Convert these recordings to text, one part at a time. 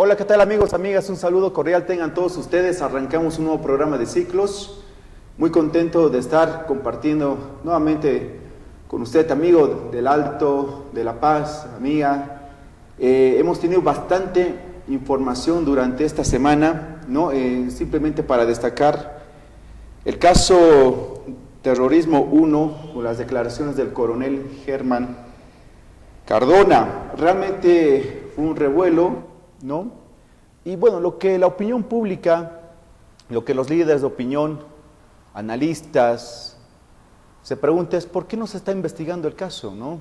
Hola, ¿qué tal amigos, amigas? Un saludo cordial tengan todos ustedes. Arrancamos un nuevo programa de ciclos. Muy contento de estar compartiendo nuevamente con usted, amigo del Alto, de La Paz, amiga. Hemos tenido bastante información durante esta semana, ¿no? Simplemente para destacar el caso Terrorismo 1 o las declaraciones del coronel Germán Cardona. Realmente fue un revuelo, ¿no? Y bueno, lo que la opinión pública, lo que los líderes de opinión, analistas, se preguntan es ¿por qué no se está investigando el caso, ¿no?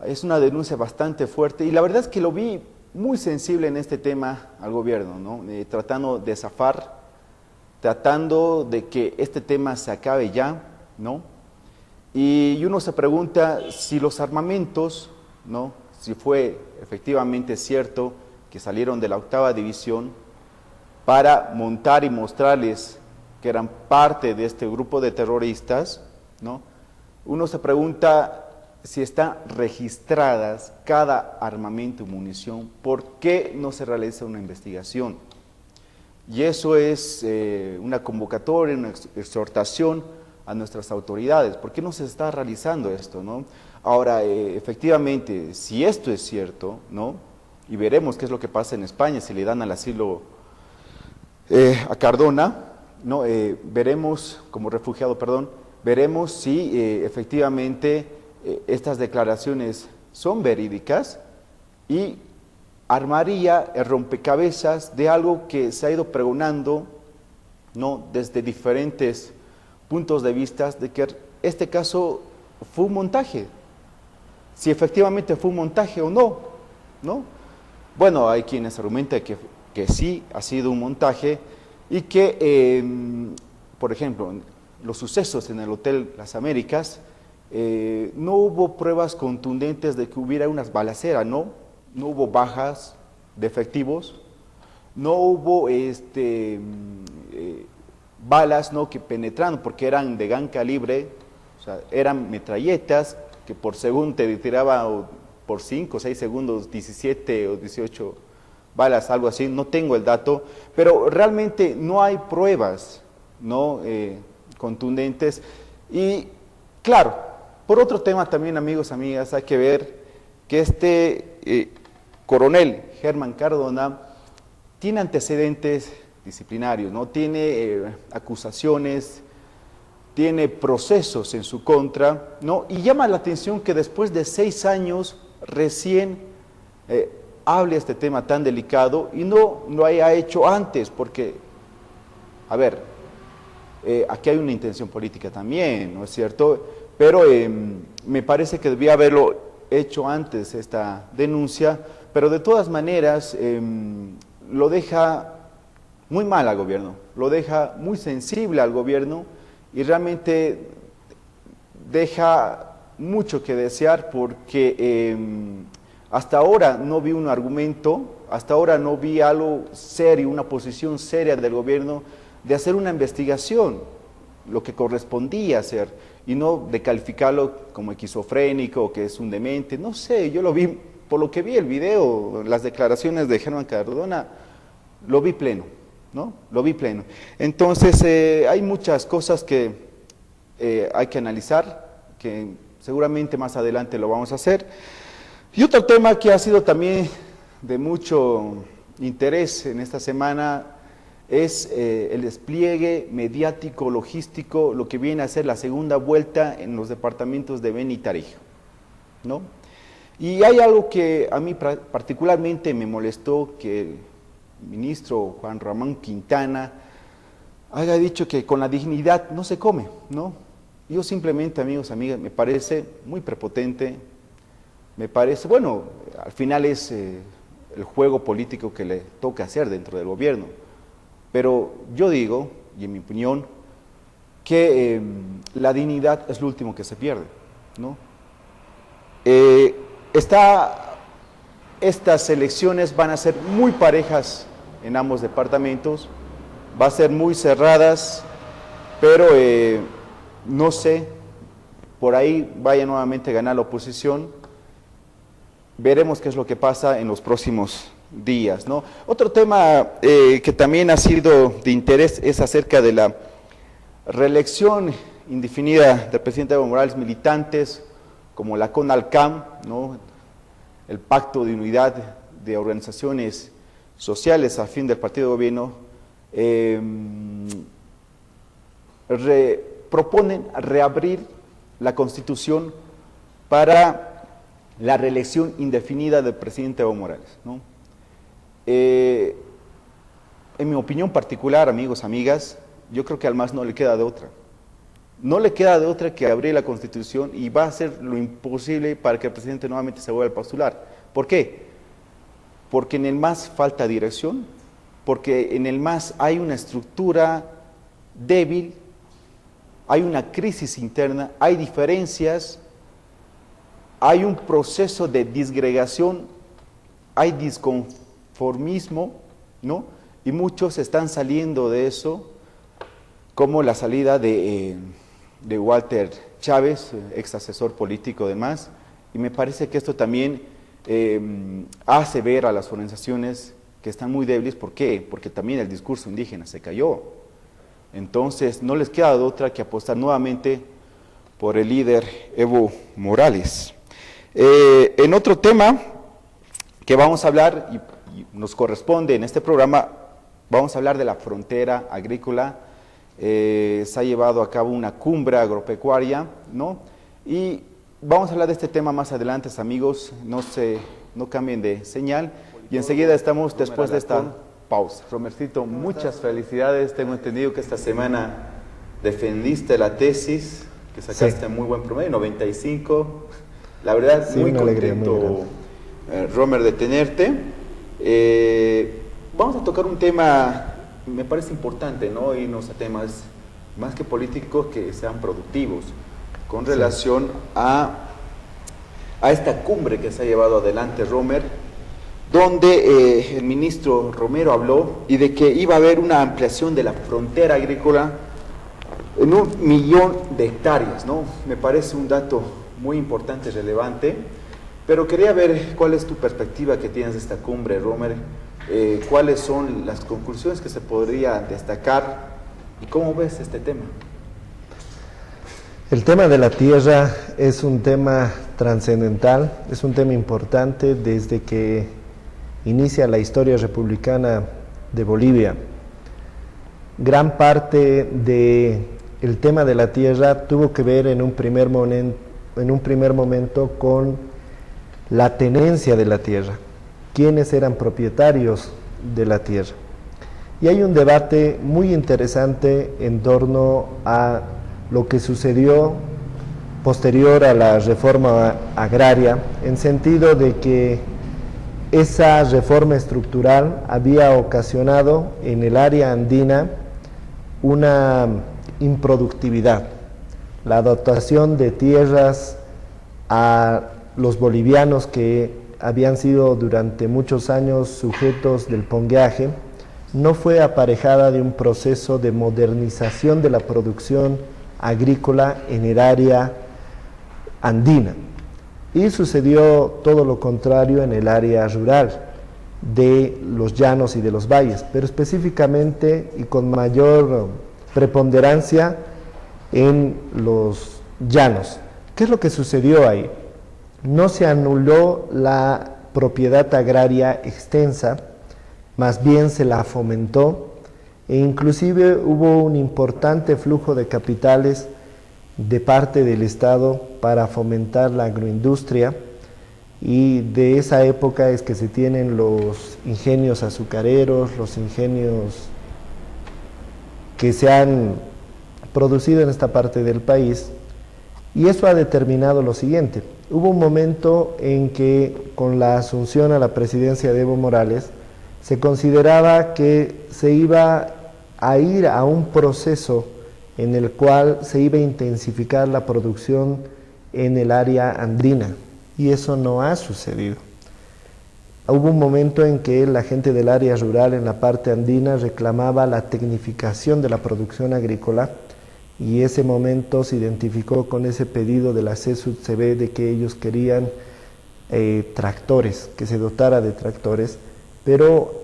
Es una denuncia bastante fuerte y la verdad es que lo vi muy sensible en este tema al gobierno, ¿no? Tratando de zafar, tratando de que este tema se acabe ya, ¿no? Y uno se pregunta si los armamentos, ¿no? Si fue efectivamente cierto que salieron de la 8ª división para montar y mostrarles que eran parte de este grupo de terroristas, ¿no? Uno se pregunta si están registradas cada armamento y munición, ¿por qué no se realiza una investigación? Y eso es una convocatoria, una exhortación a nuestras autoridades. ¿Por qué no se está realizando esto, no? Ahora, efectivamente, si esto es cierto, ¿no? Y veremos qué es lo que pasa en España, si le dan al asilo a Cardona, ¿no? Veremos, como refugiado, perdón, veremos si efectivamente estas declaraciones son verídicas y armaría el rompecabezas de algo que se ha ido pregonando, ¿no? Desde diferentes puntos de vista, de que este caso fue un montaje, si efectivamente fue un montaje o no, ¿no? Bueno, hay quienes argumentan que sí ha sido un montaje y que, por ejemplo, los sucesos en el Hotel Las Américas, no hubo pruebas contundentes de que hubiera unas balaceras, ¿no? No hubo bajas de efectivos, no hubo balas, ¿no? Que penetraron porque eran de gran calibre, o sea, eran metralletas que por segundo te tiraba por 5 o 6 segundos 17 o 18 balas, algo así, no tengo el dato, pero realmente no hay pruebas, ¿no? Contundentes. Y claro, por otro tema también, amigos, amigas, hay que ver que este coronel Germán Cardona tiene antecedentes disciplinarios, ¿no? Tiene acusaciones, tiene procesos en su contra, ¿no? Y llama la atención que después de 6 años recién hable este tema tan delicado y no lo haya hecho antes, porque, a ver, aquí hay una intención política también, ¿no es cierto? Pero me parece que debía haberlo hecho antes esta denuncia, pero de todas maneras lo deja muy mal al gobierno, lo deja muy sensible al gobierno y realmente deja mucho que desear porque hasta ahora no vi un argumento, hasta ahora no vi algo serio, una posición seria del gobierno de hacer una investigación, lo que correspondía hacer, y no de calificarlo como esquizofrénico o que es un demente, no sé, yo lo vi, por lo que vi el video, las declaraciones de Germán Cardona, lo vi pleno, ¿no? Lo vi pleno. Entonces, hay muchas cosas que hay que analizar, que seguramente más adelante lo vamos a hacer. Y otro tema que ha sido también de mucho interés en esta semana es el despliegue mediático, logístico, lo que viene a ser la segunda vuelta en los departamentos de Beni y Tarija, ¿no? Y hay algo que a mí particularmente me molestó, que el ministro Juan Ramón Quintana haya dicho que con la dignidad no se come, ¿no? Yo simplemente, amigos, amigas, me parece muy prepotente, me parece, bueno, al final es el juego político que le toca hacer dentro del gobierno, pero yo digo, y en mi opinión, que la dignidad es lo último que se pierde, ¿no? Estas elecciones van a ser muy parejas en ambos departamentos, va a ser muy cerradas, pero no sé, por ahí vaya nuevamente a ganar la oposición. Veremos qué es lo que pasa en los próximos días, ¿no? Otro tema que también ha sido de interés es acerca de la reelección indefinida del presidente Evo Morales, militantes como la CONALCAM, ¿no? El Pacto de Unidad de Organizaciones Sociales afín del partido de gobierno, proponen reabrir la Constitución para la reelección indefinida del presidente Evo Morales, ¿no? En mi opinión particular, amigos, amigas, yo creo que al MAS no le queda de otra. No le queda de otra que abrir la Constitución y va a hacer lo imposible para que el presidente nuevamente se vuelva a postular. ¿Por qué? Porque en el MAS falta dirección, porque en el MAS hay una estructura débil, hay una crisis interna, hay diferencias, hay un proceso de disgregación, hay disconformismo, ¿no? Y muchos están saliendo de eso, como la salida de Walter Chávez, ex asesor político de MAS, y me parece que esto también hace ver a las organizaciones que están muy débiles. ¿Por qué? Porque también el discurso indígena se cayó. Entonces no les queda de otra que apostar nuevamente por el líder Evo Morales. En otro tema que vamos a hablar, y nos corresponde en este programa, vamos a hablar de la frontera agrícola. Se ha llevado a cabo una cumbre agropecuaria, ¿no? Y vamos a hablar de este tema más adelante, amigos, no cambien de señal, y enseguida estamos después de esta pausa. Romercito, muchas felicidades, tengo entendido que esta semana defendiste la tesis, que sacaste muy buen promedio, 95, la verdad, sí, muy contento, Romer, de tenerte. Vamos a tocar un tema, me parece importante, ¿no? Irnos a temas más que políticos que sean productivos, con relación a esta cumbre que se ha llevado adelante, Romer, donde el ministro Romero habló y de que iba a haber una ampliación de la frontera agrícola en 1 millón de hectáreas, ¿no? Me parece un dato muy importante, relevante, pero quería ver cuál es tu perspectiva que tienes de esta cumbre, Romer, cuáles son las conclusiones que se podría destacar y cómo ves este tema. El tema de la tierra es un tema trascendental, es un tema importante desde que inicia la historia republicana de Bolivia. Gran parte del tema de la tierra tuvo que ver en un primer momento con la tenencia de la tierra, quiénes eran propietarios de la tierra. Y hay un debate muy interesante en torno a lo que sucedió posterior a la reforma agraria, en sentido de que esa reforma estructural había ocasionado en el área andina una improductividad, la dotación de tierras a los bolivianos que habían sido durante muchos años sujetos del pongueaje, no fue aparejada de un proceso de modernización de la producción agrícola en el área andina. Y sucedió todo lo contrario en el área rural de los llanos y de los valles, pero específicamente y con mayor preponderancia en los llanos. ¿Qué es lo que sucedió ahí? No se anuló la propiedad agraria extensa, más bien se la fomentó, e inclusive hubo un importante flujo de capitales de parte del Estado para fomentar la agroindustria, y de esa época es que se tienen los ingenios azucareros, los ingenios que se han producido en esta parte del país, y eso ha determinado lo siguiente. Hubo un momento en que con la asunción a la presidencia de Evo Morales se consideraba que se iba a ir a un proceso en el cual se iba a intensificar la producción en el área andina, y eso no ha sucedido. Hubo un momento en que la gente del área rural en la parte andina reclamaba la tecnificación de la producción agrícola, y ese momento se identificó con ese pedido de la CSUD-CB de que ellos querían tractores, que se dotara de tractores, pero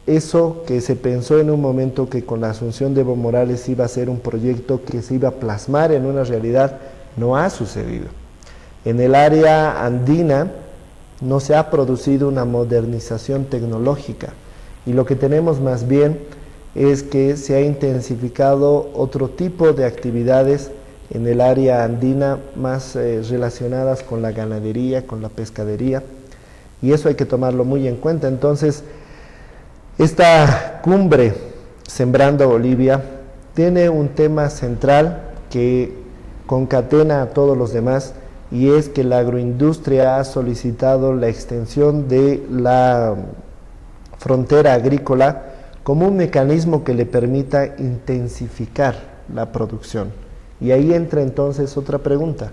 eso que se pensó en un momento que con la asunción de Evo Morales iba a ser un proyecto que se iba a plasmar en una realidad, no ha sucedido. En el área andina no se ha producido una modernización tecnológica y lo que tenemos más bien es que se ha intensificado otro tipo de actividades en el área andina más relacionadas con la ganadería, con la pescadería, y eso hay que tomarlo muy en cuenta. Entonces, esta cumbre Sembrando Bolivia tiene un tema central que concatena a todos los demás, y es que la agroindustria ha solicitado la extensión de la frontera agrícola como un mecanismo que le permita intensificar la producción. Y ahí entra entonces otra pregunta: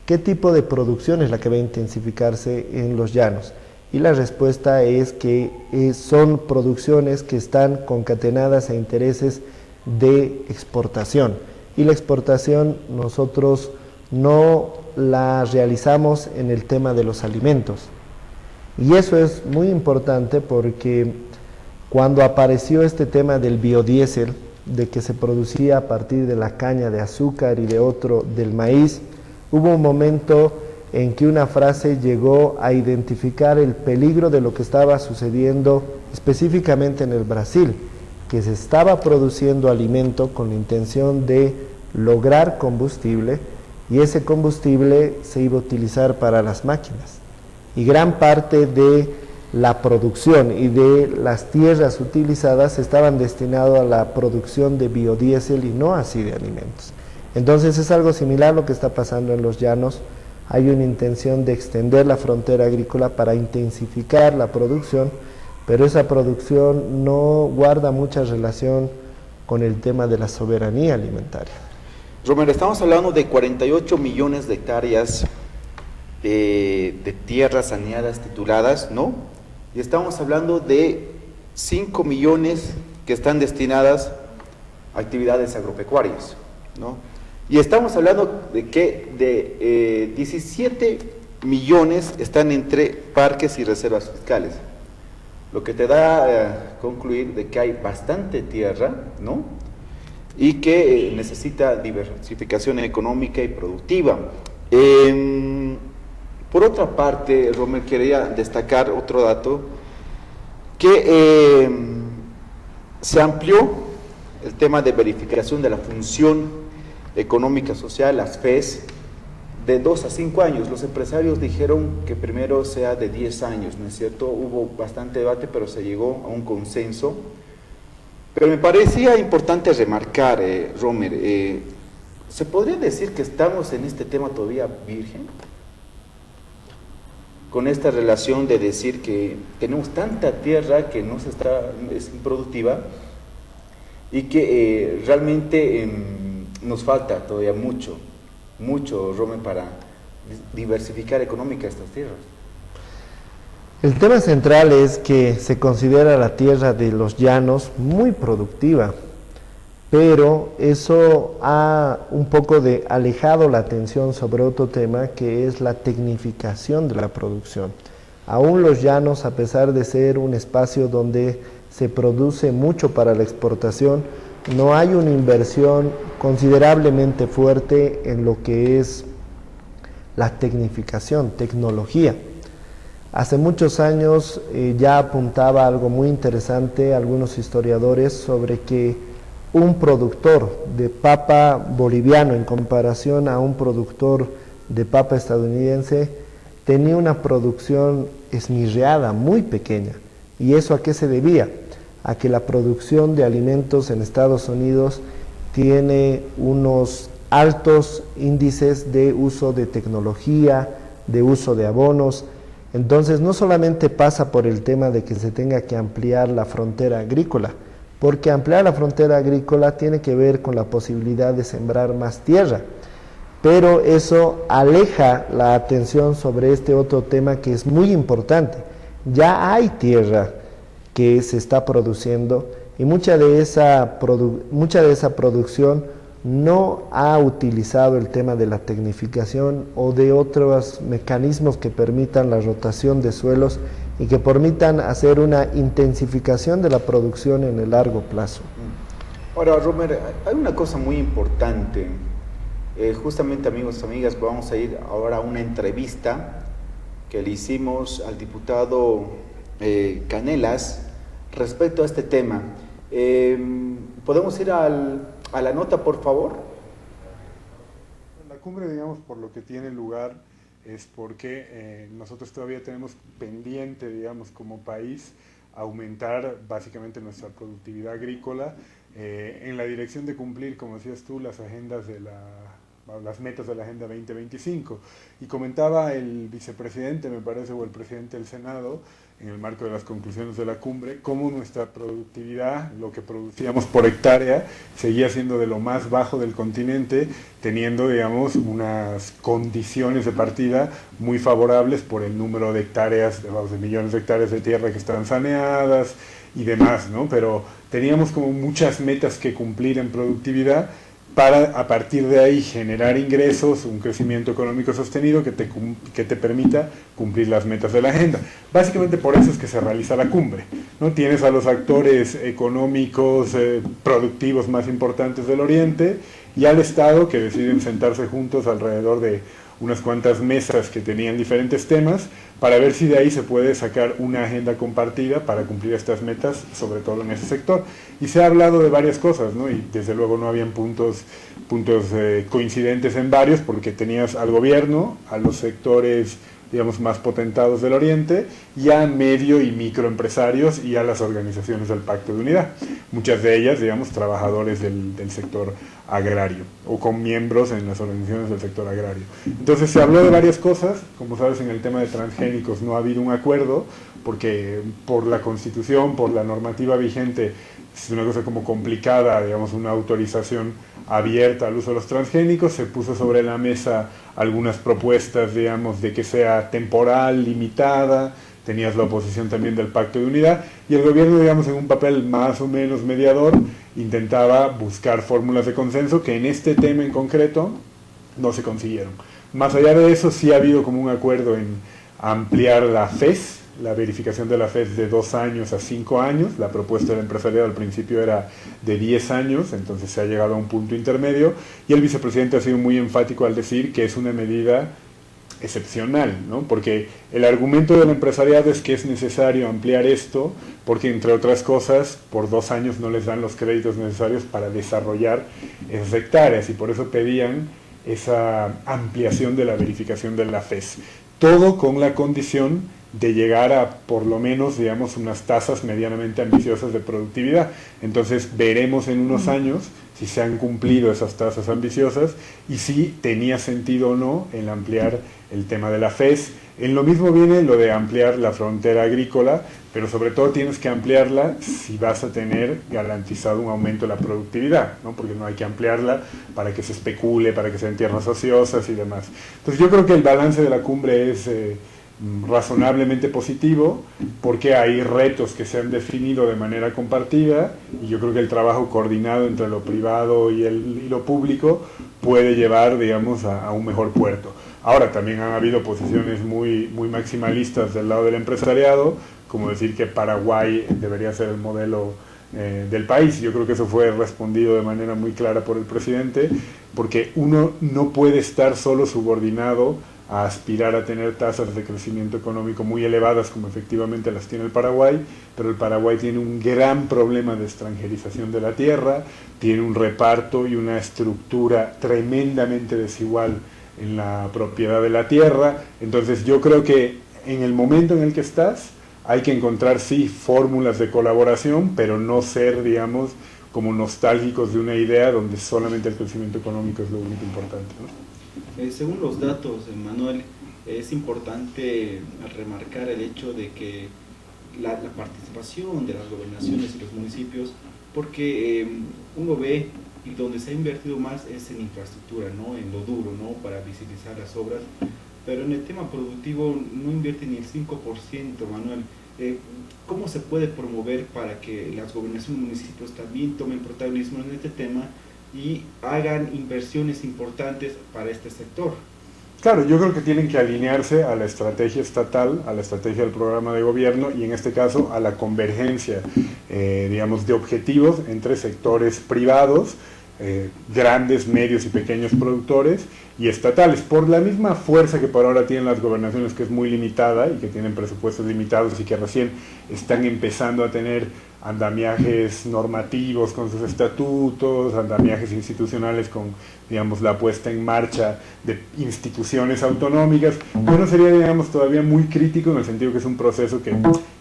¿qué tipo de producción es la que va a intensificarse en los llanos? Y la respuesta es que son producciones que están concatenadas a intereses de exportación. Y la exportación nosotros no la realizamos en el tema de los alimentos. Y eso es muy importante porque cuando apareció este tema del biodiesel, de que se producía a partir de la caña de azúcar y de otro del maíz, hubo un momento en que una frase llegó a identificar el peligro de lo que estaba sucediendo específicamente en el Brasil, que se estaba produciendo alimento con la intención de lograr combustible, y ese combustible se iba a utilizar para las máquinas. Y gran parte de la producción y de las tierras utilizadas estaban destinadas a la producción de biodiesel y no así de alimentos. Entonces es algo similar lo que está pasando en los llanos. Hay una intención de extender la frontera agrícola para intensificar la producción, pero esa producción no guarda mucha relación con el tema de la soberanía alimentaria. Romero, estamos hablando de 48 millones de hectáreas de tierras saneadas tituladas, ¿no? Y estamos hablando de 5 millones que están destinadas a actividades agropecuarias, ¿no? Y estamos hablando de que 17 millones están entre parques y reservas fiscales, lo que te da a concluir de que hay bastante tierra, ¿no? Y que necesita diversificación económica y productiva. Por otra parte, Romer, quería destacar otro dato, que se amplió el tema de verificación de la función económica social, las FES, de 2 a 5 años. Los empresarios dijeron que primero sea de 10 años, ¿no es cierto? Hubo bastante debate, pero se llegó a un consenso. Pero me parecía importante remarcar, Romer, ¿se podría decir que estamos en este tema todavía virgen? Con esta relación de decir que tenemos tanta tierra que es improductiva y que realmente nos falta todavía mucho, Romer, para diversificar económica estas tierras. El tema central es que se considera la tierra de los llanos muy productiva, pero eso ha un poco alejado la atención sobre otro tema, que es la tecnificación de la producción. Aún los llanos, a pesar de ser un espacio donde se produce mucho para la exportación, no hay una inversión considerablemente fuerte en lo que es la tecnificación, tecnología. Hace muchos años ya apuntaba algo muy interesante algunos historiadores sobre que un productor de papa boliviano en comparación a un productor de papa estadounidense tenía una producción esmirreada muy pequeña. ¿Y eso a qué se debía? A que la producción de alimentos en Estados Unidos tiene unos altos índices de uso de tecnología, de uso de abonos. Entonces no solamente pasa por el tema de que se tenga que ampliar la frontera agrícola, porque ampliar la frontera agrícola tiene que ver con la posibilidad de sembrar más tierra, pero eso aleja la atención sobre este otro tema que es muy importante. Ya hay tierra que se está produciendo y mucha de esa producción no ha utilizado el tema de la tecnificación o de otros mecanismos que permitan la rotación de suelos y que permitan hacer una intensificación de la producción en el largo plazo. Ahora, Romer, hay una cosa muy importante. Justamente, amigos y amigas, vamos a ir ahora a una entrevista que le hicimos al diputado Canelas respecto a este tema. ¿Podemos ir a la nota, por favor? La cumbre, digamos, por lo que tiene lugar es porque nosotros todavía tenemos pendiente, digamos, como país, aumentar básicamente nuestra productividad agrícola en la dirección de cumplir, como decías tú, las metas de la Agenda 2025. Y comentaba el vicepresidente, me parece, o el presidente del Senado, en el marco de las conclusiones de la cumbre, cómo nuestra productividad, lo que producíamos por hectárea, seguía siendo de lo más bajo del continente, teniendo, digamos, unas condiciones de partida muy favorables por el número de hectáreas, de millones de hectáreas de tierra que estaban saneadas y demás, ¿no? Pero teníamos como muchas metas que cumplir en productividad, para a partir de ahí generar ingresos, un crecimiento económico sostenido que te permita cumplir las metas de la agenda. Básicamente por eso es que se realiza la cumbre, ¿no? Tienes a los actores económicos, productivos más importantes del Oriente y al Estado que deciden sentarse juntos alrededor de unas cuantas mesas que tenían diferentes temas para ver si de ahí se puede sacar una agenda compartida para cumplir estas metas, sobre todo en ese sector. Y se ha hablado de varias cosas, ¿no? Y desde luego no habían puntos coincidentes en varios, porque tenías al gobierno, a los sectores, digamos, más potentados del Oriente, y a medio y microempresarios y a las organizaciones del Pacto de Unidad. Muchas de ellas, digamos, trabajadores del sector agrario, o con miembros en las organizaciones del sector agrario. Entonces se habló de varias cosas, como sabes, en el tema de transgénicos no ha habido un acuerdo, porque por la Constitución, por la normativa vigente, es una cosa como complicada, digamos, una autorización abierta al uso de los transgénicos. Se puso sobre la mesa algunas propuestas, digamos, de que sea temporal, limitada. Tenías la oposición también del Pacto de Unidad, y el gobierno, digamos, en un papel más o menos mediador, intentaba buscar fórmulas de consenso que en este tema en concreto no se consiguieron. Más allá de eso, sí ha habido como un acuerdo en ampliar la FES, la verificación de la FES de 2 años a 5 años. La propuesta del empresariado al principio era de 10 años, entonces se ha llegado a un punto intermedio, y el vicepresidente ha sido muy enfático al decir que es una medida excepcional, ¿no? Porque el argumento del empresariado es que es necesario ampliar esto porque, entre otras cosas, por 2 años no les dan los créditos necesarios para desarrollar esas hectáreas, y por eso pedían esa ampliación de la verificación de la FES. Todo con la condición de llegar a, por lo menos, digamos, unas tasas medianamente ambiciosas de productividad. Entonces veremos en unos años si se han cumplido esas tasas ambiciosas y si tenía sentido o no el ampliar el tema de la FES. En lo mismo viene lo de ampliar la frontera agrícola, pero sobre todo tienes que ampliarla si vas a tener garantizado un aumento de la productividad, ¿no? Porque no hay que ampliarla para que se especule, para que sean tierras ociosas y demás. Entonces yo creo que el balance de la cumbre es razonablemente positivo, porque hay retos que se han definido de manera compartida, y yo creo que el trabajo coordinado entre lo privado y lo público puede llevar, digamos, a un mejor puerto. Ahora, también han habido posiciones muy maximalistas del lado del empresariado, como decir que Paraguay debería ser el modelo del país. Yo creo que eso fue respondido de manera muy clara por el presidente, porque uno no puede estar solo subordinado a aspirar a tener tasas de crecimiento económico muy elevadas, como efectivamente las tiene el Paraguay, pero el Paraguay tiene un gran problema de extranjerización de la tierra, tiene un reparto y una estructura tremendamente desigual en la propiedad de la tierra. Entonces yo creo que en el momento en el que estás hay que encontrar, sí, fórmulas de colaboración, pero no ser, digamos, como nostálgicos de una idea donde solamente el crecimiento económico es lo único importante, ¿no? Según los datos, Manuel, es importante remarcar el hecho de que la participación de las gobernaciones y los municipios, porque uno ve y donde se ha invertido más es en infraestructura, ¿no? En lo duro, ¿no? Para visibilizar las obras, pero en el tema productivo no invierte ni el 5%, Manuel. ¿Cómo se puede promover para que las gobernaciones y municipios también tomen protagonismo en este tema y hagan inversiones importantes para este sector? Claro, yo creo que tienen que alinearse a la estrategia estatal, a la estrategia del programa de gobierno y en este caso a la convergencia, digamos, de objetivos entre sectores privados, grandes, medios y pequeños productores y estatales, por la misma fuerza que por ahora tienen las gobernaciones, que es muy limitada y que tienen presupuestos limitados y que recién están empezando a tener andamiajes normativos con sus estatutos, andamiajes institucionales con, digamos, la puesta en marcha de instituciones autonómicas. Uno sería, digamos, todavía muy crítico en el sentido que es un proceso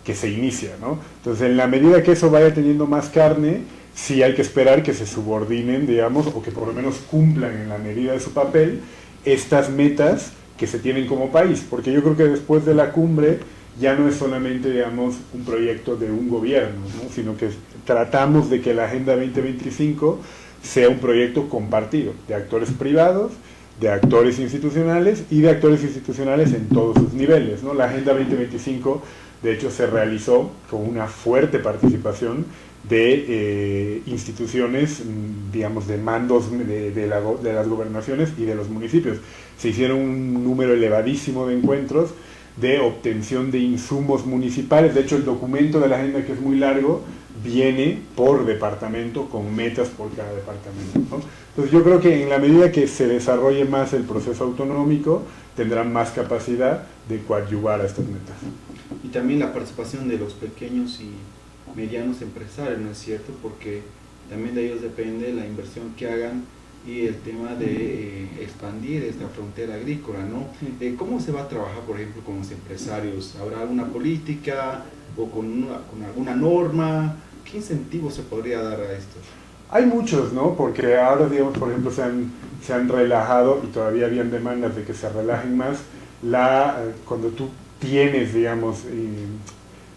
que se inicia, ¿no? Entonces, en la medida que eso vaya teniendo más carne, sí hay que esperar que se subordinen, digamos, o que por lo menos cumplan en la medida de su papel estas metas que se tienen como país, porque yo creo que después de la cumbre ya no es solamente, digamos, un proyecto de un gobierno, ¿no? Sino que tratamos de que la Agenda 2025 sea un proyecto compartido de actores privados, de actores institucionales y de actores institucionales en todos sus niveles, ¿no? La Agenda 2025, de hecho, se realizó con una fuerte participación de instituciones, digamos, de mandos de las gobernaciones y de los municipios. Se hicieron un número elevadísimo de encuentros de obtención de insumos municipales. De hecho, el documento de la agenda, que es muy largo, viene por departamento, con metas por cada departamento, ¿no? Entonces yo creo que en la medida que se desarrolle más el proceso autonómico, tendrán más capacidad de coadyuvar a estas metas. Y también la participación de los pequeños y medianos empresarios, ¿no es cierto? Porque también de ellos depende la inversión que hagan y el tema de expandir esta frontera agrícola, ¿no? ¿Cómo se va a trabajar, por ejemplo, con los empresarios? ¿Habrá alguna política o con alguna norma? ¿Qué incentivos se podría dar a esto? Hay muchos, ¿no? Porque ahora, digamos, por ejemplo, se han relajado y todavía habían demandas de que se relajen más cuando tú tienes, digamos,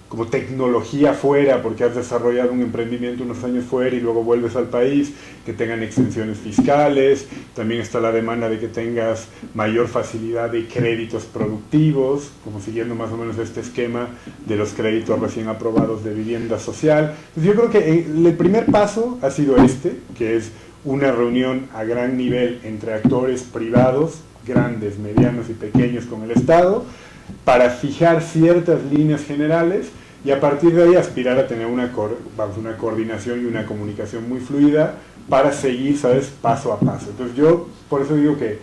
como tecnología fuera, porque has desarrollado un emprendimiento unos años fuera y luego vuelves al país, que tengan exenciones fiscales. También está la demanda de que tengas mayor facilidad de créditos productivos, como siguiendo más o menos este esquema de los créditos recién aprobados de vivienda social. Entonces yo creo que el primer paso ha sido que es una reunión a gran nivel entre actores privados, grandes, medianos y pequeños, con el Estado, para fijar ciertas líneas generales y a partir de ahí aspirar a tener una coordinación y una comunicación muy fluida para seguir, ¿sabes?, paso a paso. Entonces yo por eso digo que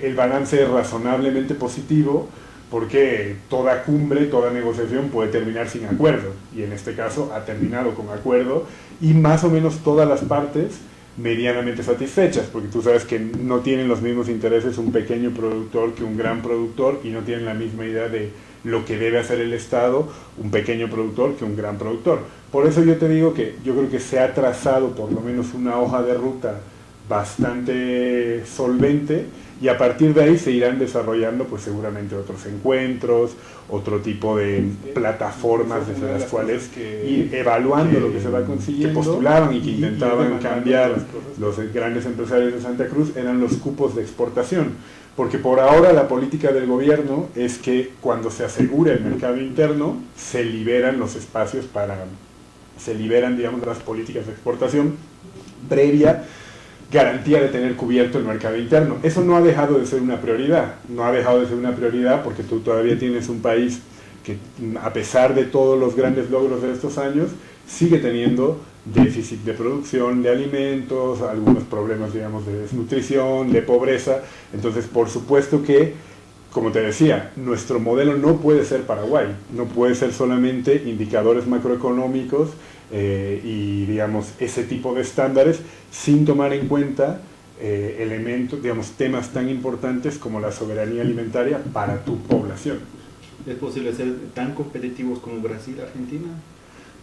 el balance es razonablemente positivo, porque toda cumbre, toda negociación puede terminar sin acuerdo, y en este caso ha terminado con acuerdo, y más o menos todas las partes medianamente satisfechas, porque tú sabes que no tienen los mismos intereses un pequeño productor que un gran productor, y no tienen la misma idea de lo que debe hacer el Estado, un pequeño productor que un gran productor. Por eso yo te digo que yo creo que se ha trazado por lo menos una hoja de ruta bastante solvente, y a partir de ahí se irán desarrollando pues seguramente otros encuentros, otro tipo de plataformas desde las cuales ir evaluando lo que se va consiguiendo. Que postulaban y que intentaban cambiar los grandes empresarios de Santa Cruz eran los cupos de exportación, porque por ahora la política del gobierno es que cuando se asegura el mercado interno se liberan los espacios se liberan, digamos, las políticas de exportación previa garantía de tener cubierto el mercado interno. Eso no ha dejado de ser una prioridad, porque tú todavía tienes un país que, a pesar de todos los grandes logros de estos años, sigue teniendo déficit de producción de alimentos, algunos problemas, digamos, de desnutrición, de pobreza. Entonces, por supuesto que, como te decía, nuestro modelo no puede ser Paraguay, no puede ser solamente indicadores macroeconómicos y, digamos, ese tipo de estándares, sin tomar en cuenta elementos, digamos, temas tan importantes como la soberanía alimentaria para tu población. ¿Es posible ser tan competitivos como Brasil, Argentina?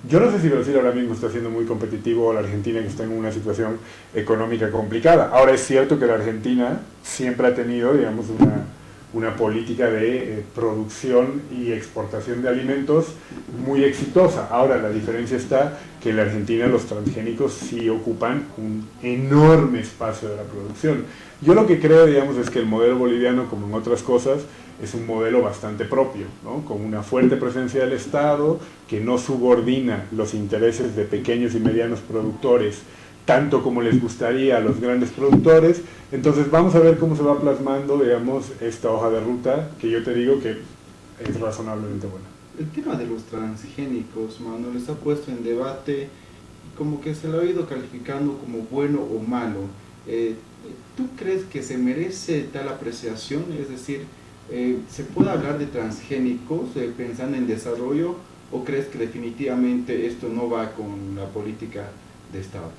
Yo no sé si Brasil ahora mismo está siendo muy competitivo, o la Argentina, que está en una situación económica complicada. Ahora es cierto que la Argentina siempre ha tenido, digamos, una política de producción y exportación de alimentos muy exitosa. Ahora la diferencia está que en la Argentina los transgénicos sí ocupan un enorme espacio de la producción. Yo lo que creo, digamos, es que el modelo boliviano, como en otras cosas, es un modelo bastante propio, ¿no? Con una fuerte presencia del Estado, que no subordina los intereses de pequeños y medianos productores tanto como les gustaría a los grandes productores. Entonces vamos a ver cómo se va plasmando, digamos, esta hoja de ruta, que yo te digo que es razonablemente buena. El tema de los transgénicos, Manuel, está puesto en debate, como que se lo ha ido calificando como bueno o malo. ¿Tú crees que se merece tal apreciación? Es decir, ¿se puede hablar de transgénicos pensando en desarrollo, o crees que definitivamente esto no va con la política de Estado?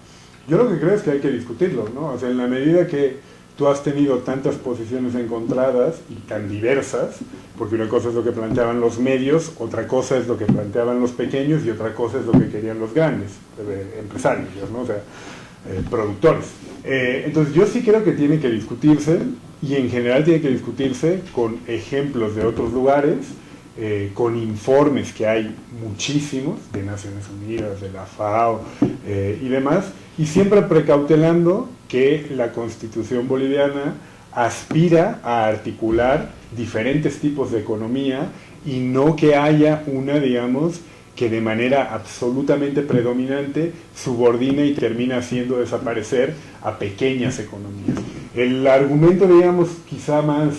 Yo lo que creo es que hay que discutirlo, ¿no? O sea, en la medida que tú has tenido tantas posiciones encontradas y tan diversas, porque una cosa es lo que planteaban los medios, otra cosa es lo que planteaban los pequeños y otra cosa es lo que querían los grandes empresarios, ¿no? O sea, productores. Entonces yo sí creo que tiene que discutirse, y en general tiene que discutirse con ejemplos de otros lugares, con informes que hay muchísimos, de Naciones Unidas, de la FAO y demás, y siempre precautelando que la Constitución boliviana aspira a articular diferentes tipos de economía y no que haya una, digamos, que de manera absolutamente predominante subordina y termina haciendo desaparecer a pequeñas economías. El argumento, digamos, quizá más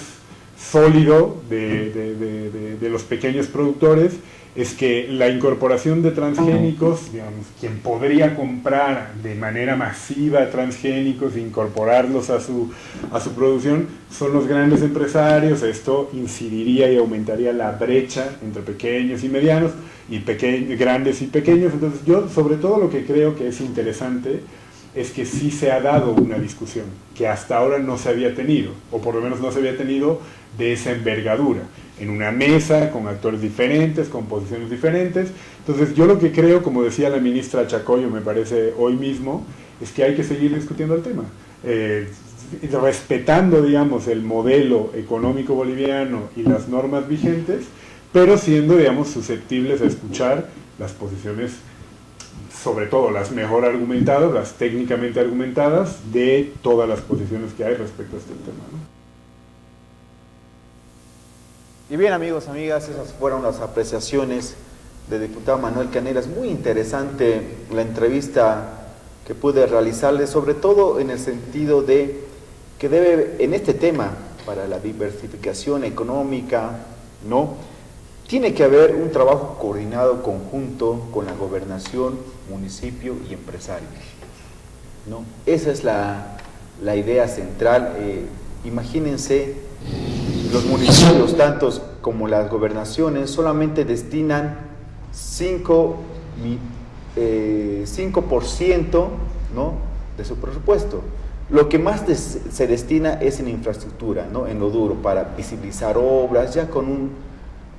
sólido de los pequeños productores es que la incorporación de transgénicos, digamos, quien podría comprar de manera masiva transgénicos e incorporarlos a su producción son los grandes empresarios. Esto incidiría y aumentaría la brecha entre pequeños y medianos y grandes y pequeños. Entonces yo sobre todo lo que creo que es interesante es que sí se ha dado una discusión que hasta ahora no se había tenido, o por lo menos no se había tenido de esa envergadura, en una mesa con actores diferentes, con posiciones diferentes. Entonces yo lo que creo, como decía la ministra Chacoyo, me parece hoy mismo, es que hay que seguir discutiendo el tema, respetando, digamos, el modelo económico boliviano y las normas vigentes, pero siendo, digamos, susceptibles a escuchar las posiciones, sobre todo las mejor argumentadas, las técnicamente argumentadas, de todas las posiciones que hay respecto a este tema, ¿no? Y bien, amigos, amigas, esas fueron las apreciaciones del diputado Manuel Canelas. Muy interesante la entrevista que pude realizarle, sobre todo en el sentido de que debe, en este tema, para la diversificación económica, ¿no?, tiene que haber un trabajo coordinado conjunto con la gobernación, municipio y empresarios, ¿no? Esa es la idea central. Imagínense, los municipios, tantos como las gobernaciones, solamente destinan 5%, ¿no?, de su presupuesto. Lo que más se destina es en infraestructura, ¿no?, en lo duro, para visibilizar obras, ya con un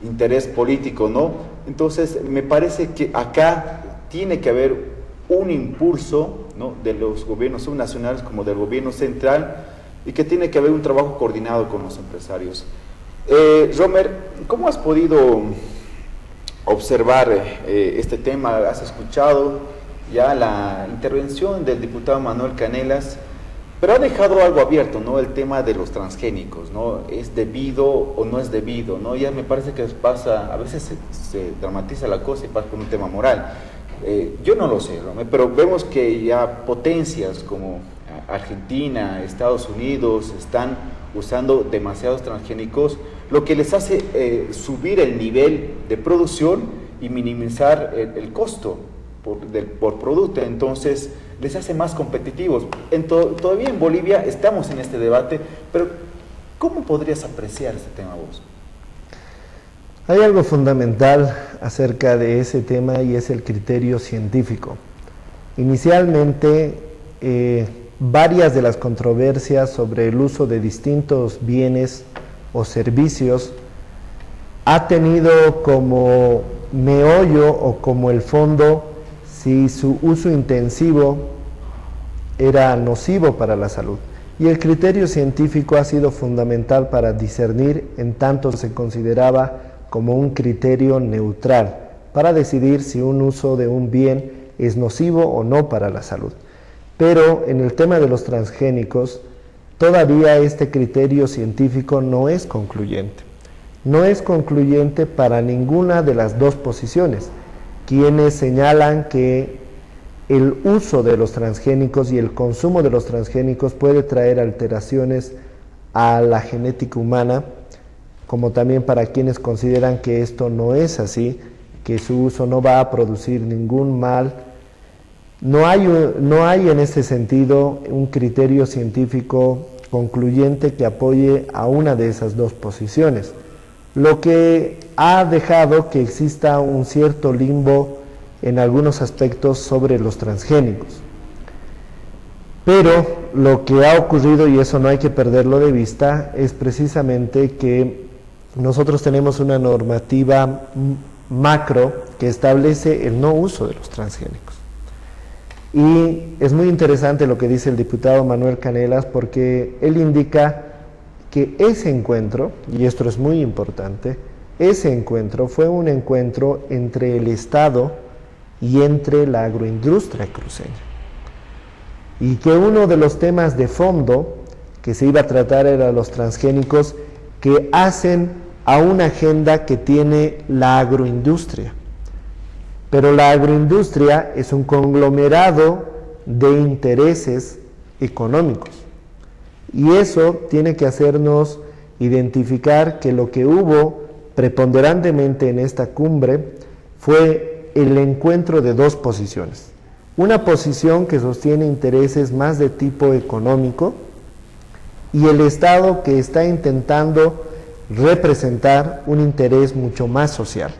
interés político, ¿no? Entonces me parece que acá tiene que haber un impulso, ¿no?, de los gobiernos subnacionales como del gobierno central, y que tiene que haber un trabajo coordinado con los empresarios. Romer, ¿cómo has podido observar este tema? ¿Has escuchado ya la intervención del diputado Manuel Canelas? Pero ha dejado algo abierto, ¿no?, el tema de los transgénicos, ¿no? ¿Es debido o no es debido, ¿no? Ya me parece que pasa, a veces se dramatiza la cosa y pasa por un tema moral. Yo no lo sé, Romer, pero vemos que ya potencias como Argentina, Estados Unidos están usando demasiados transgénicos, lo que les hace subir el nivel de producción y minimizar el costo por producto. Entonces les hace más competitivos. Todavía en Bolivia estamos en este debate, pero ¿cómo podrías apreciar este tema vos? Hay algo fundamental acerca de ese tema, y es el criterio científico. Inicialmente, varias de las controversias sobre el uso de distintos bienes o servicios ha tenido como meollo o como el fondo si su uso intensivo era nocivo para la salud. Y el criterio científico ha sido fundamental para discernir, en tanto se consideraba como un criterio neutral, para decidir si un uso de un bien es nocivo o no para la salud. Pero en el tema de los transgénicos, todavía este criterio científico no es concluyente. No es concluyente para ninguna de las dos posiciones, quienes señalan que el uso de los transgénicos y el consumo de los transgénicos puede traer alteraciones a la genética humana, como también para quienes consideran que esto no es así, que su uso no va a producir ningún mal. No hay en este sentido un criterio científico concluyente que apoye a una de esas dos posiciones, lo que ha dejado que exista un cierto limbo en algunos aspectos sobre los transgénicos. Pero lo que ha ocurrido, y eso no hay que perderlo de vista, es precisamente que nosotros tenemos una normativa macro que establece el no uso de los transgénicos. Y es muy interesante lo que dice el diputado Manuel Canelas, porque él indica que ese encuentro, y esto es muy importante, ese encuentro fue un encuentro entre el Estado y entre la agroindustria cruceña. Y que uno de los temas de fondo que se iba a tratar era los transgénicos que hacen a una agenda que tiene la agroindustria. Pero la agroindustria es un conglomerado de intereses económicos. Y eso tiene que hacernos identificar que lo que hubo preponderantemente en esta cumbre fue el encuentro de dos posiciones. Una posición que sostiene intereses más de tipo económico y el Estado que está intentando representar un interés mucho más social.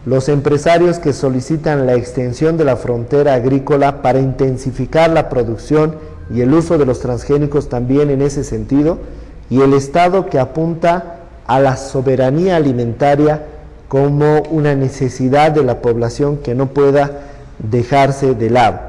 Los empresarios que solicitan la extensión de la frontera agrícola para intensificar la producción y el uso de los transgénicos también en ese sentido, y el Estado que apunta a la soberanía alimentaria como una necesidad de la población que no pueda dejarse de lado.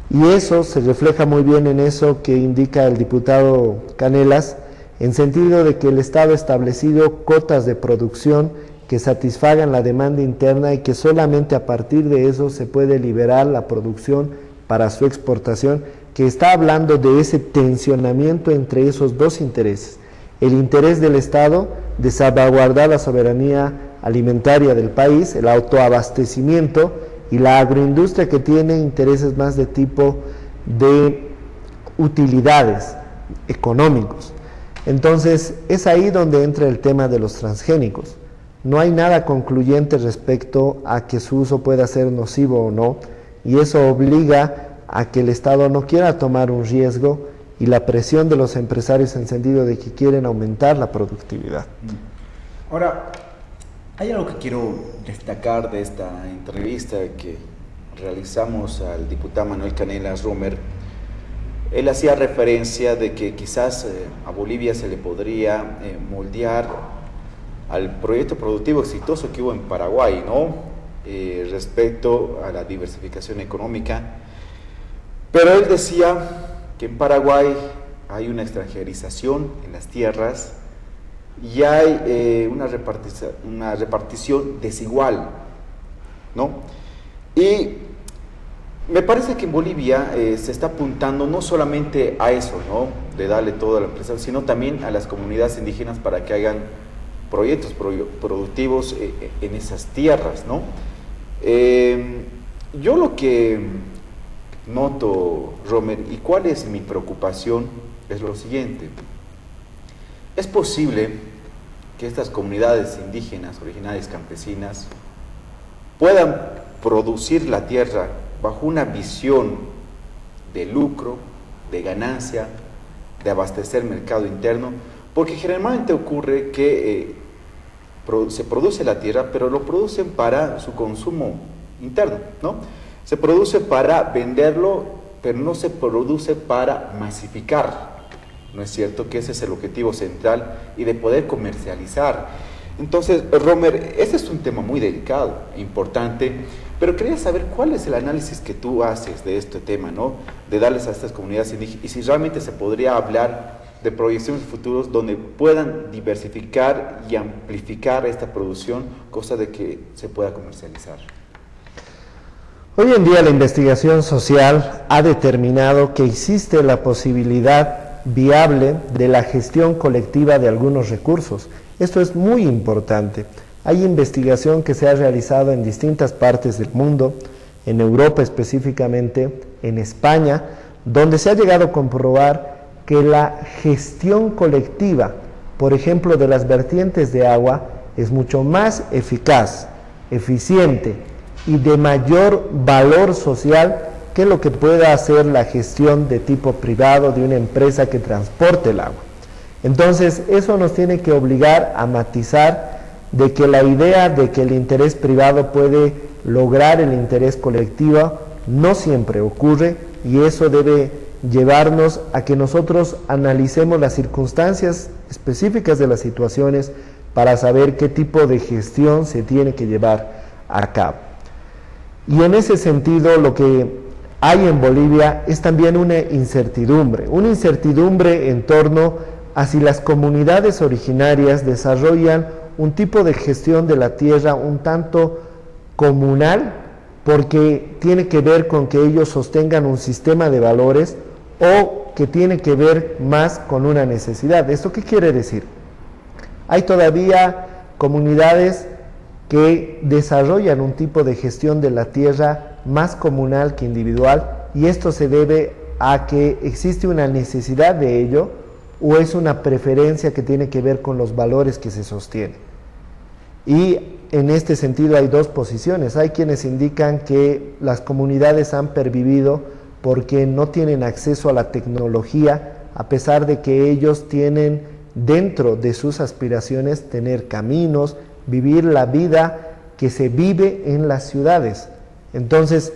Y eso se refleja muy bien en eso que indica el diputado Canelas, en sentido de que el Estado ha establecido cotas de producción que satisfagan la demanda interna y que solamente a partir de eso se puede liberar la producción para su exportación, que está hablando de ese tensionamiento entre esos dos intereses, el interés del Estado de salvaguardar la soberanía alimentaria del país, el autoabastecimiento, y la agroindustria que tiene intereses más de tipo de utilidades económicos. Entonces es ahí donde entra el tema de los transgénicos. No hay nada concluyente respecto a que su uso pueda ser nocivo o no, y eso obliga a que el Estado no quiera tomar un riesgo y la presión de los empresarios en sentido de que quieren aumentar la productividad. Ahora, hay algo que quiero destacar de esta entrevista que realizamos al diputado Manuel Canelas Romer. Él hacía referencia de que quizás a Bolivia se le podría moldear al proyecto productivo exitoso que hubo en Paraguay, ¿no? Respecto a la diversificación económica. Pero él decía que en Paraguay hay una extranjerización en las tierras y hay una repartición desigual, ¿no? Y me parece que en Bolivia se está apuntando no solamente a eso, ¿no? De darle todo a la empresa, sino también a las comunidades indígenas para que hagan proyectos productivos en esas tierras, ¿no? Yo lo que noto, Romer, y cuál es mi preocupación, es lo siguiente. Es posible que estas comunidades indígenas, originarias, campesinas, puedan producir la tierra bajo una visión de lucro, de ganancia, de abastecer el mercado interno, porque generalmente ocurre que se produce la tierra, pero lo producen para su consumo interno, ¿no? Se produce para venderlo, pero no se produce para masificar, ¿no es cierto? Que ese es el objetivo central y de poder comercializar. Entonces, Romer, ese es un tema muy delicado e importante, pero quería saber cuál es el análisis que tú haces de este tema, ¿no? De darles a estas comunidades indígenas, y si realmente se podría hablar de proyecciones futuras donde puedan diversificar y amplificar esta producción, cosa de que se pueda comercializar. Hoy en día la investigación social ha determinado que existe la posibilidad viable de la gestión colectiva de algunos recursos. Esto es muy importante. Hay investigación que se ha realizado en distintas partes del mundo, en Europa específicamente, en España, donde se ha llegado a comprobar que la gestión colectiva, por ejemplo, de las vertientes de agua, es mucho más eficaz, eficiente y de mayor valor social que lo que pueda hacer la gestión de tipo privado de una empresa que transporte el agua. Entonces, eso nos tiene que obligar a matizar de que la idea de que el interés privado puede lograr el interés colectivo no siempre ocurre, y eso debe llevarnos a que nosotros analicemos las circunstancias específicas de las situaciones para saber qué tipo de gestión se tiene que llevar a cabo. Y en ese sentido, lo que hay en Bolivia es también una incertidumbre en torno a si las comunidades originarias desarrollan un tipo de gestión de la tierra un tanto comunal, porque tiene que ver con que ellos sostengan un sistema de valores, o que tiene que ver más con una necesidad. ¿Esto qué quiere decir? Hay todavía comunidades que desarrollan un tipo de gestión de la tierra más comunal que individual, y esto se debe a que existe una necesidad de ello, o es una preferencia que tiene que ver con los valores que se sostienen. Y en este sentido hay dos posiciones. Hay quienes indican que las comunidades han pervivido porque no tienen acceso a la tecnología, a pesar de que ellos tienen dentro de sus aspiraciones tener caminos, vivir la vida que se vive en las ciudades. Entonces,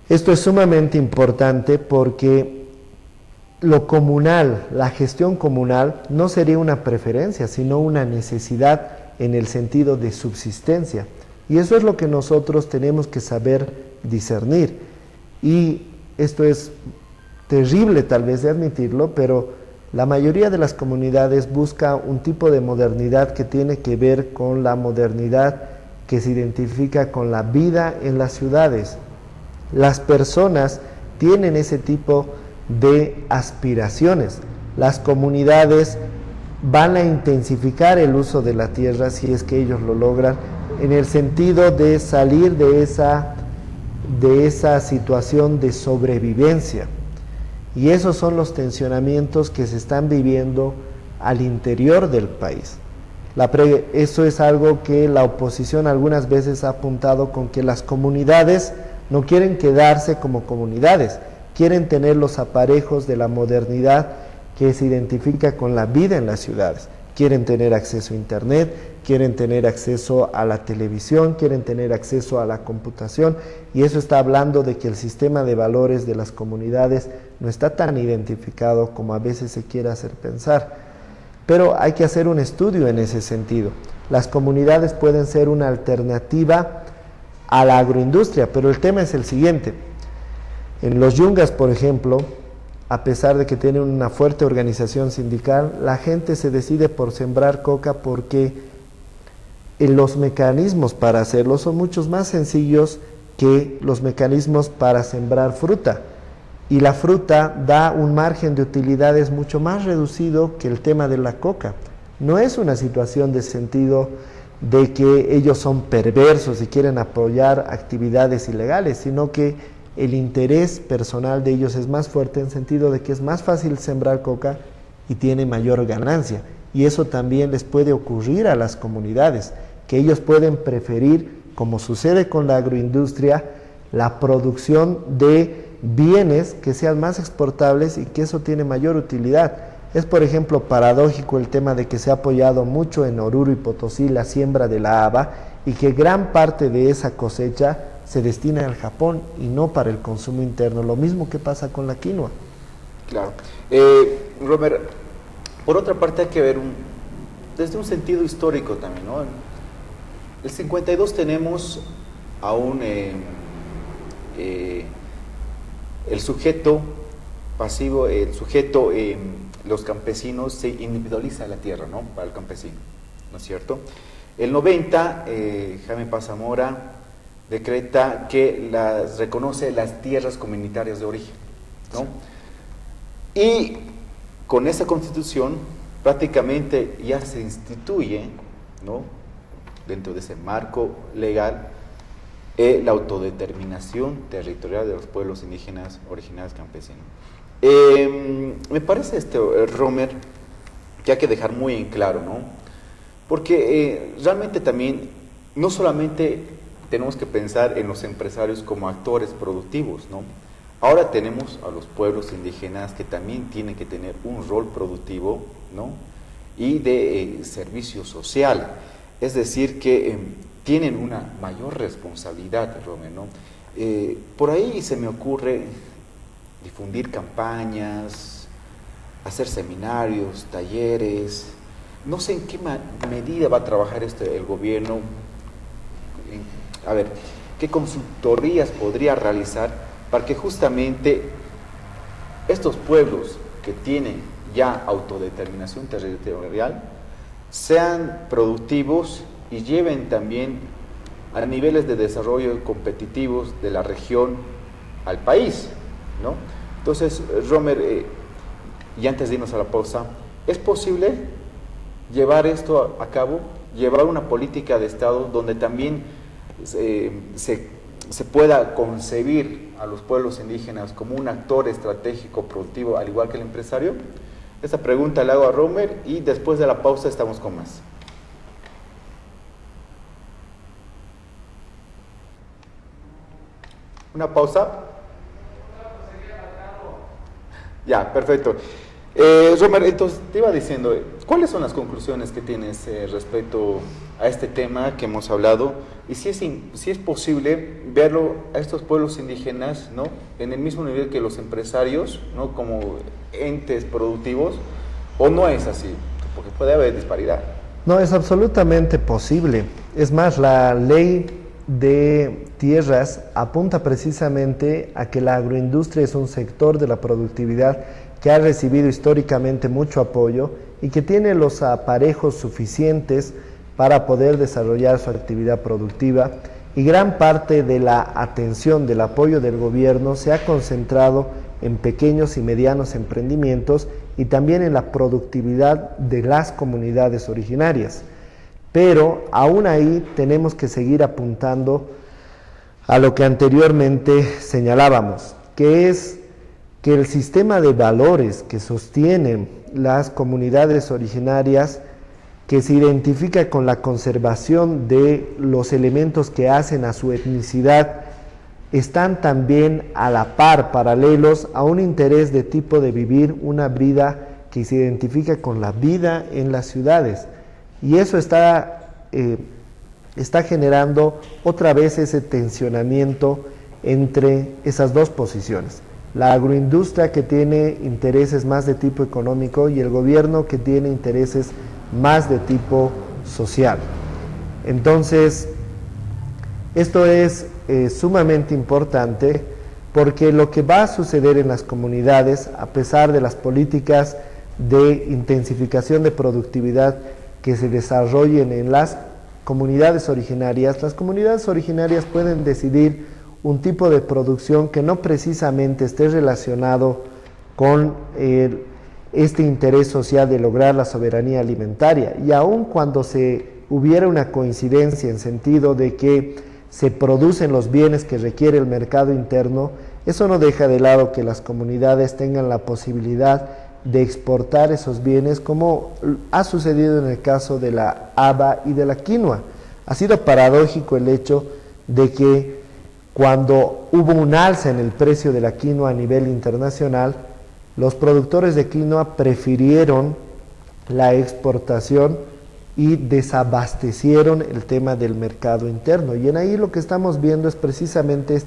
esto es sumamente importante porque lo comunal, la gestión comunal, no sería una preferencia, sino una necesidad en el sentido de subsistencia. Y eso es lo que nosotros tenemos que saber discernir. Y esto es terrible tal vez de admitirlo, pero la mayoría de las comunidades busca un tipo de modernidad que tiene que ver con la modernidad que se identifica con la vida en las ciudades. Las personas tienen ese tipo de aspiraciones. Las comunidades van a intensificar el uso de la tierra si es que ellos lo logran, en el sentido de salir de esa situación de sobrevivencia. Y esos son los tensionamientos que se están viviendo al interior del país. Eso es algo que la oposición algunas veces ha apuntado, con que las comunidades no quieren quedarse como comunidades, quieren tener los aparejos de la modernidad que se identifica con la vida en las ciudades. Quieren tener acceso a internet, quieren tener acceso a la televisión, quieren tener acceso a la computación, y eso está hablando de que el sistema de valores de las comunidades no está tan identificado como a veces se quiere hacer pensar. Pero hay que hacer un estudio en ese sentido. Las comunidades pueden ser una alternativa a la agroindustria, pero el tema es el siguiente. En los Yungas, por ejemplo, a pesar de que tienen una fuerte organización sindical, la gente se decide por sembrar coca porque los mecanismos para hacerlo son muchos más sencillos que los mecanismos para sembrar fruta. Y la fruta da un margen de utilidades mucho más reducido que el tema de la coca. No es una situación de sentido de que ellos son perversos y quieren apoyar actividades ilegales, sino que el interés personal de ellos es más fuerte, en sentido de que es más fácil sembrar coca y tiene mayor ganancia. Y eso también les puede ocurrir a las comunidades, que ellos pueden preferir, como sucede con la agroindustria, la producción de bienes que sean más exportables y que eso tiene mayor utilidad. Es, por ejemplo, paradójico el tema de que se ha apoyado mucho en Oruro y Potosí la siembra de la haba, y que gran parte de esa cosecha se destina al Japón y no para el consumo interno. Lo mismo que pasa con la quinoa. Claro. Romer, por otra parte hay que ver desde un sentido histórico también, ¿no? El 52 tenemos aún el sujeto pasivo, los campesinos, se individualiza la tierra, ¿no?, para el campesino, ¿no es cierto? El 90, Jaime Paz Zamora decreta que reconoce las tierras comunitarias de origen, ¿no? Y con esa constitución prácticamente ya se instituye, ¿no?, dentro de ese marco legal, la autodeterminación territorial de los pueblos indígenas originarios campesinos. Me parece, Romer, que hay que dejar muy en claro, ¿no? Porque realmente también, no solamente tenemos que pensar en los empresarios como actores productivos, ¿no? Ahora tenemos a los pueblos indígenas que también tienen que tener un rol productivo, ¿no? Y de servicio social, es decir, que tienen una mayor responsabilidad, Romer, ¿no? Por ahí se me ocurre difundir campañas, hacer seminarios, talleres. No sé en qué medida va a trabajar el gobierno. A ver, ¿qué consultorías podría realizar para que justamente estos pueblos que tienen ya autodeterminación territorial sean productivos y lleven también a niveles de desarrollo competitivos de la región al país, ¿no? Entonces, Romer, y antes de irnos a la pausa, ¿es posible llevar esto a cabo, llevar una política de Estado donde también se pueda concebir a los pueblos indígenas como un actor estratégico productivo, al igual que el empresario? Esta pregunta la hago a Romer y después de la pausa estamos con más. ¿Una pausa? Ya, perfecto. Romer, entonces te iba diciendo, ¿cuáles son las conclusiones que tienes respecto a este tema que hemos hablado? Y si es posible verlo a estos pueblos indígenas, ¿no?, en el mismo nivel que los empresarios, ¿no?, como entes productivos, ¿o no es así? Porque puede haber disparidad. No, es absolutamente posible. Es más, la ley de tierras apunta precisamente a que la agroindustria es un sector de la productividad que ha recibido históricamente mucho apoyo y que tiene los aparejos suficientes para poder desarrollar su actividad productiva, y gran parte de la atención, del apoyo del gobierno se ha concentrado en pequeños y medianos emprendimientos y también en la productividad de las comunidades originarias. Pero aún ahí tenemos que seguir apuntando a lo que anteriormente señalábamos, que es que el sistema de valores que sostienen las comunidades originarias, que se identifica con la conservación de los elementos que hacen a su etnicidad, están también a la par, paralelos a un interés de tipo de vivir una vida que se identifica con la vida en las ciudades. Y eso está generando otra vez ese tensionamiento entre esas dos posiciones. La agroindustria, que tiene intereses más de tipo económico, y el gobierno, que tiene intereses más de tipo social. Entonces, esto es sumamente importante, porque lo que va a suceder en las comunidades, a pesar de las políticas de intensificación de productividad que se desarrollen en las comunidades originarias pueden decidir un tipo de producción que no precisamente esté relacionado con este interés social de lograr la soberanía alimentaria. Y aun cuando se hubiera una coincidencia en sentido de que se producen los bienes que requiere el mercado interno, eso no deja de lado que las comunidades tengan la posibilidad de exportar esos bienes, como ha sucedido en el caso de la haba y de la quinoa. Ha sido paradójico el hecho de que cuando hubo un alza en el precio de la quinoa a nivel internacional, los productores de quinoa prefirieron la exportación y desabastecieron el tema del mercado interno. Y en ahí lo que estamos viendo es precisamente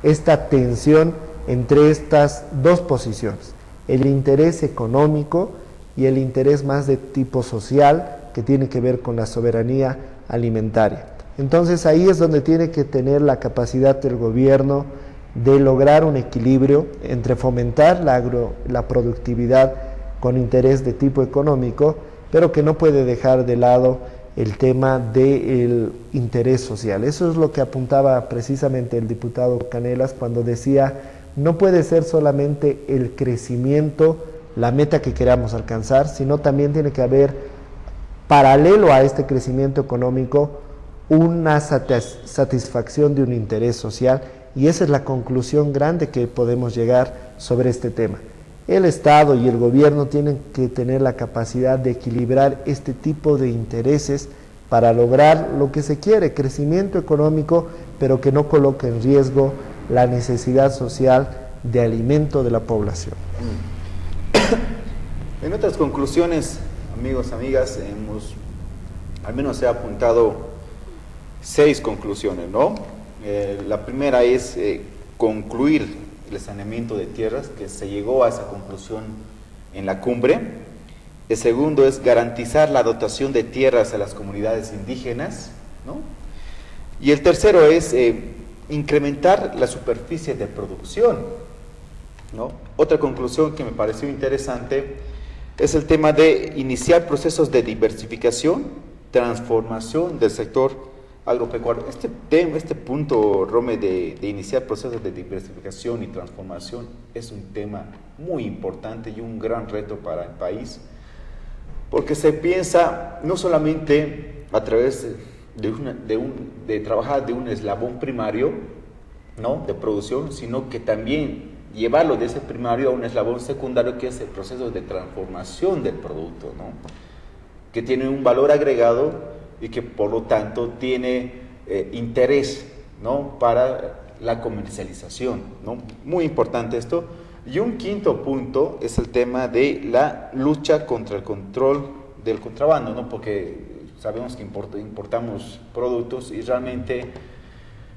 esta tensión entre estas dos posiciones: el interés económico y el interés más de tipo social, que tiene que ver con la soberanía alimentaria. Entonces ahí es donde tiene que tener la capacidad del gobierno de lograr un equilibrio entre fomentar la productividad con interés de tipo económico, pero que no puede dejar de lado el tema del interés social. Eso es lo que apuntaba precisamente el diputado Canelas cuando decía: no puede ser solamente el crecimiento la meta que queramos alcanzar, sino también tiene que haber, paralelo a este crecimiento económico, una satisfacción de un interés social, y esa es la conclusión grande que podemos llegar sobre este tema. El Estado y el gobierno tienen que tener la capacidad de equilibrar este tipo de intereses para lograr lo que se quiere, crecimiento económico, pero que no coloque en riesgo la necesidad social de alimento de la población. En otras conclusiones, amigos, amigas, al menos se ha apuntado 6 conclusiones, ¿no? La primera es concluir el saneamiento de tierras, que se llegó a esa conclusión en la cumbre. El segundo es garantizar la dotación de tierras a las comunidades indígenas, ¿no? Y el tercero es incrementar la superficie de producción, ¿no? Otra conclusión que me pareció interesante es el tema de iniciar procesos de diversificación, transformación del sector agropecuario. Este punto, Rome, de iniciar procesos de diversificación y transformación es un tema muy importante y un gran reto para el país, porque se piensa no solamente a través de trabajar de un eslabón primario, ¿no?, de producción, sino que también llevarlo de ese primario a un eslabón secundario, que es el proceso de transformación del producto, ¿no?, que tiene un valor agregado y que por lo tanto tiene interés, ¿no?, para la comercialización, ¿no? Muy importante esto. Y un quinto punto es el tema de la lucha contra el control del contrabando, ¿no?, porque sabemos que importamos productos y realmente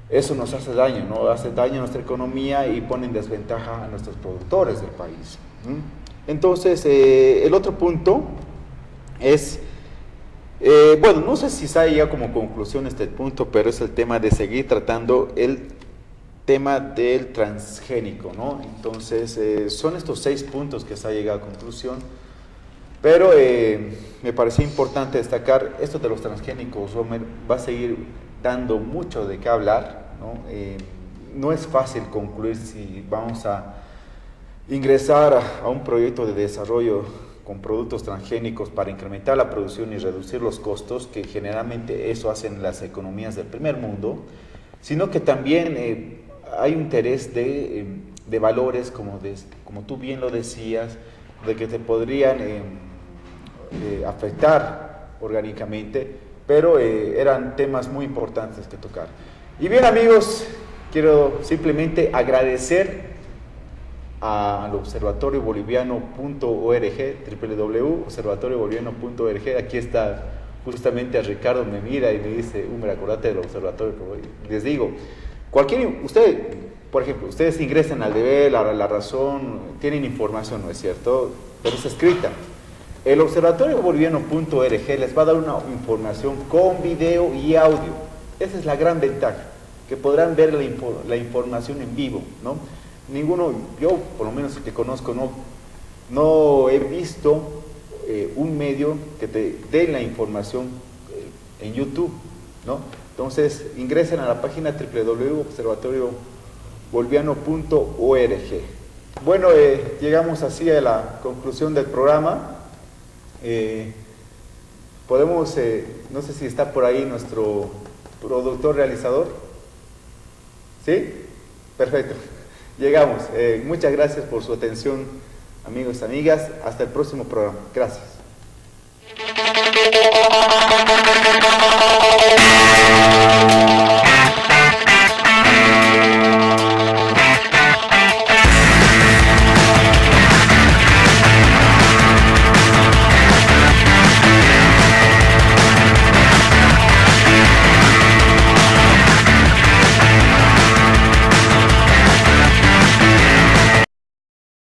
eso nos hace daño, ¿no? Hace daño a nuestra economía y pone en desventaja a nuestros productores del país. Entonces, el otro punto es, bueno, no sé si sale ya como conclusión este punto, pero es el tema de seguir tratando el tema del transgénico, ¿no? Entonces, son estos 6 puntos que se ha llegado a conclusión, pero me parecía importante destacar esto de los transgénicos. Romer, va a seguir dando mucho de qué hablar, ¿no? No es fácil concluir si vamos a ingresar a un proyecto de desarrollo con productos transgénicos para incrementar la producción y reducir los costos, que generalmente eso hacen las economías del primer mundo, sino que también hay un interés de valores, como tú bien lo decías, de que te podrían afectar orgánicamente, pero eran temas muy importantes que tocar. Y bien, amigos, quiero simplemente agradecer al observatorioboliviano.org, www.observatorioboliviano.org. Aquí está justamente Ricardo, me mira y me dice, acordate del observatorio. Les digo, por ejemplo, ustedes ingresan al Deber, a La Razón, tienen información, ¿no es cierto?, pero es escrita. El observatorioboliviano.org les va a dar una información con video y audio. Esa es la gran ventaja, que podrán ver la información en vivo, ¿no? Yo por lo menos que conozco, no he visto un medio que te dé la información en YouTube, ¿no? Entonces ingresen a la página www.observatorioboliviano.org. Bueno, llegamos así a la conclusión del programa. Podemos, no sé si está por ahí nuestro productor realizador. ¿Sí? Perfecto. Llegamos. Muchas gracias por su atención, amigos y amigas. Hasta el próximo programa. Gracias.